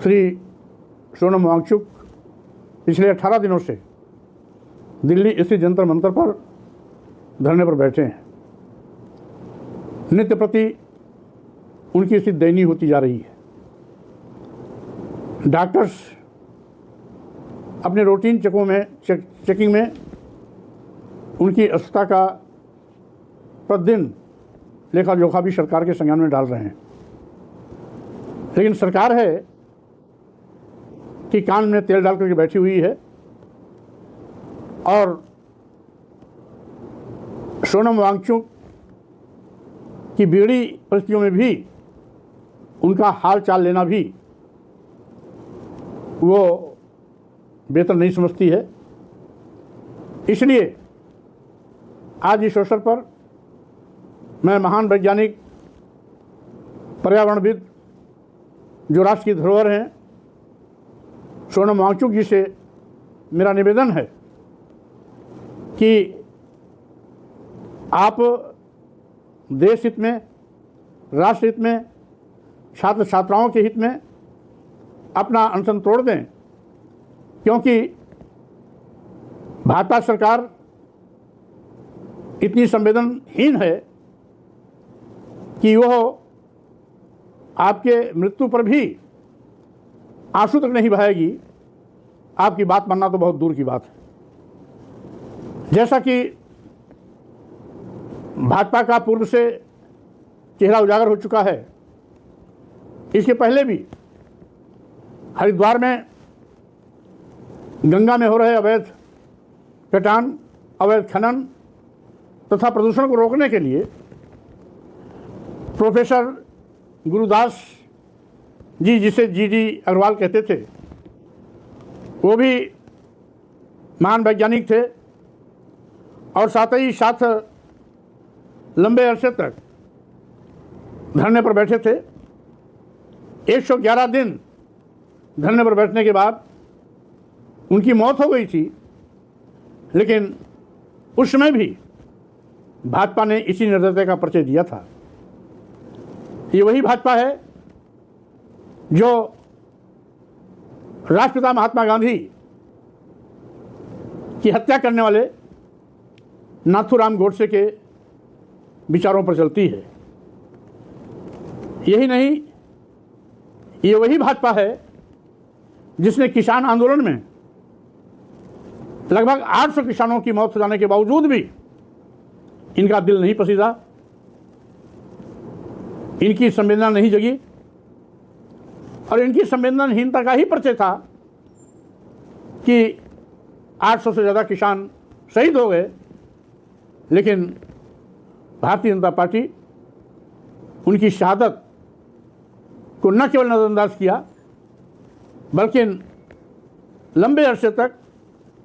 श्री सोनम वांगचुक पिछले 18 दिनों से दिल्ली स्थित जंतर मंतर पर धरने पर बैठे हैं। नित्य प्रति उनकी स्थिति दयनीय होती जा रही है। डॉक्टर्स अपने रूटीन चेकिंग में उनकी अस्वस्थता का प्रतिदिन लेखा जोखा भी सरकार के संज्ञान में डाल रहे हैं, लेकिन सरकार है कि कान में तेल डाल करके बैठी हुई है और सोनम वांगचुक की बिगड़ी परिस्थितियों में भी उनका हाल चाल लेना भी वो बेहतर नहीं समझती है। इसलिए आज इस अवसर पर मैं महान वैज्ञानिक, पर्यावरणविद, जो राष्ट्र की धरोहर हैं, सोनम वांगचुक जी से मेरा निवेदन है कि आप देश हित में, राष्ट्र हित में, छात्र छात्राओं के हित में अपना अनशन तोड़ दें, क्योंकि भाजपा सरकार इतनी संवेदनहीन है कि वह आपके मृत्यु पर भी आंसू तक नहीं बहाएगी। आपकी बात मानना तो बहुत दूर की बात है। जैसा कि भाजपा का पूर्व से चेहरा उजागर हो चुका है, इसके पहले भी हरिद्वार में गंगा में हो रहे अवैध कटान, अवैध खनन तथा प्रदूषण को रोकने के लिए प्रोफेसर गुरुदास जी, जिसे जीडी अग्रवाल कहते थे, वो भी महान वैज्ञानिक थे और साथ ही साथ लंबे अरसे तक धरने पर बैठे थे। 111 दिन धरने पर बैठने के बाद उनकी मौत हो गई थी, लेकिन उस समय भी भाजपा ने इसी निर्दयता का परिचय दिया था। ये वही भाजपा है जो राष्ट्रपिता महात्मा गांधी की हत्या करने वाले नाथूराम गोडसे के विचारों पर चलती है। यही नहीं, ये वही भाजपा है जिसने किसान आंदोलन में लगभग 800 किसानों की मौत हो जाने के बावजूद भी इनका दिल नहीं पसीजा, इनकी संवेदना नहीं जगी और इनकी संवेदनहीनता का ही परिचय था कि 800 से ज़्यादा किसान शहीद हो गए, लेकिन भारतीय जनता पार्टी उनकी शहादत को न केवल नज़रअंदाज किया, बल्कि लंबे अरसे तक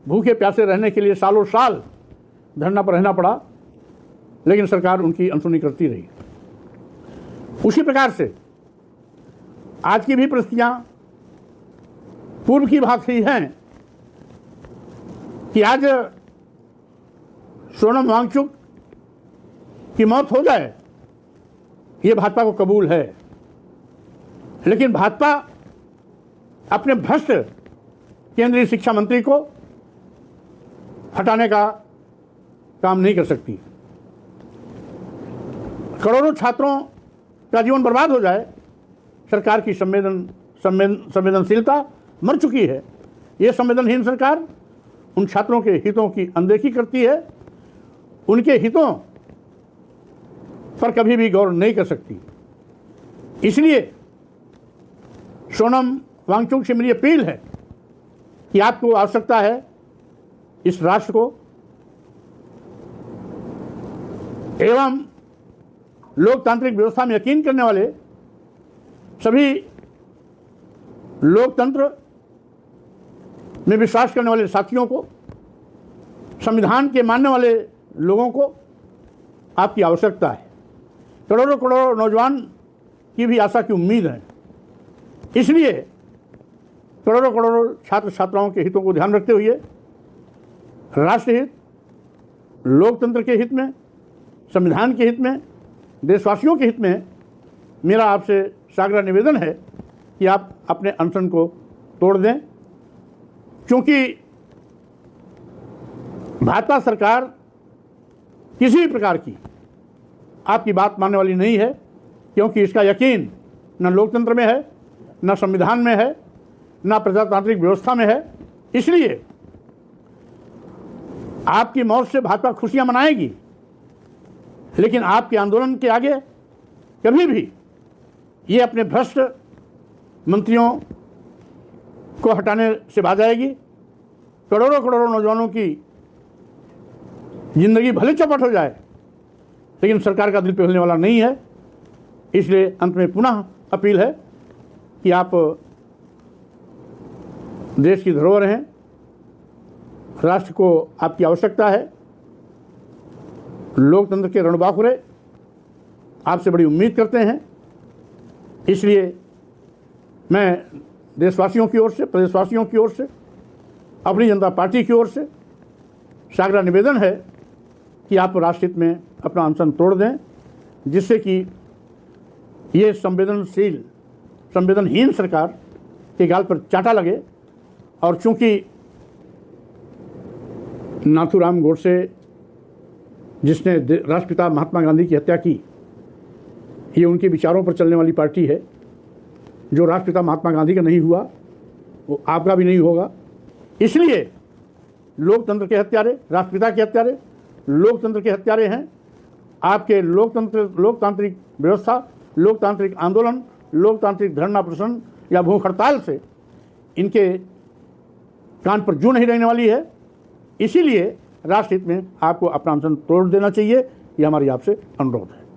भूखे प्यासे रहने के लिए सालों साल धरना पर रहना पड़ा, लेकिन सरकार उनकी अनसुनी करती रही। उसी प्रकार से आज की भी परिस्थितियां पूर्व की बात ही हैं कि आज सोनम वांगचुक की मौत हो जाए, ये भाजपा को कबूल है, लेकिन भाजपा अपने भ्रष्ट केंद्रीय शिक्षा मंत्री को हटाने का काम नहीं कर सकती। करोड़ों छात्रों का जीवन बर्बाद हो जाए, सरकार की संवेदनशीलता मर चुकी है। ये संवेदनहीन सरकार उन छात्रों के हितों की अनदेखी करती है, उनके हितों पर कभी भी गौर नहीं कर सकती। इसलिए सोनम वांगचुक से मेरी अपील है कि आपको आवश्यकता है इस राष्ट्र को एवं लोकतांत्रिक व्यवस्था में यकीन करने वाले सभी लोकतंत्र में विश्वास करने वाले साथियों को, संविधान के मानने वाले लोगों को आपकी आवश्यकता है। करोड़ों करोड़ों नौजवान की भी आशा की उम्मीद है। इसलिए करोड़ों करोड़ों छात्र छात्राओं के हितों को ध्यान रखते हुए राष्ट्र हित, लोकतंत्र के हित में, संविधान के हित में, देशवासियों के हित में मेरा आपसे साग्रह निवेदन है कि आप अपने अनशन को तोड़ दें, क्योंकि भाजपा सरकार किसी भी प्रकार की आपकी बात मानने वाली नहीं है, क्योंकि इसका यकीन न लोकतंत्र में है, न संविधान में है, न प्रजातांत्रिक व्यवस्था में है। इसलिए आपकी मौत से भाजपा खुशियां मनाएगी, लेकिन आपके आंदोलन के आगे कभी भी ये अपने भ्रष्ट मंत्रियों को हटाने से बाज आएगी। करोड़ों करोड़ों नौजवानों की जिंदगी भले चौपट हो जाए, लेकिन सरकार का दिल पिघलने वाला नहीं है। इसलिए अंत में पुनः अपील है कि आप देश की धरोहर हैं, राष्ट्र को आपकी आवश्यकता है, लोकतंत्र के रणबांकुरे आपसे बड़ी उम्मीद करते हैं। इसलिए मैं देशवासियों की ओर से, प्रदेशवासियों की ओर से, अपनी जनता पार्टी की ओर से सागरा निवेदन है कि आप राष्ट्रहित में अपना अनशन तोड़ दें, जिससे कि ये संवेदनहीन सरकार के गाल पर चांटा लगे। और चूंकि नाथूराम गोडसे जिसने राष्ट्रपिता महात्मा गांधी की हत्या की, ये उनके विचारों पर चलने वाली पार्टी है। जो राष्ट्रपिता महात्मा गांधी का नहीं हुआ वो आपका भी नहीं होगा। इसलिए लोकतंत्र के हत्यारे, राष्ट्रपिता के हत्यारे, लोकतंत्र के हत्यारे हैं। आपके लोकतांत्रिक व्यवस्था, लोकतांत्रिक आंदोलन, लोकतांत्रिक धरना प्रदर्शन या भूख हड़ताल से इनके कान पर जू नहीं रहने वाली है। इसीलिए राष्ट्रहित में आपको अपना अनशन तोड़ देना चाहिए, यह हमारी आपसे अनुरोध है।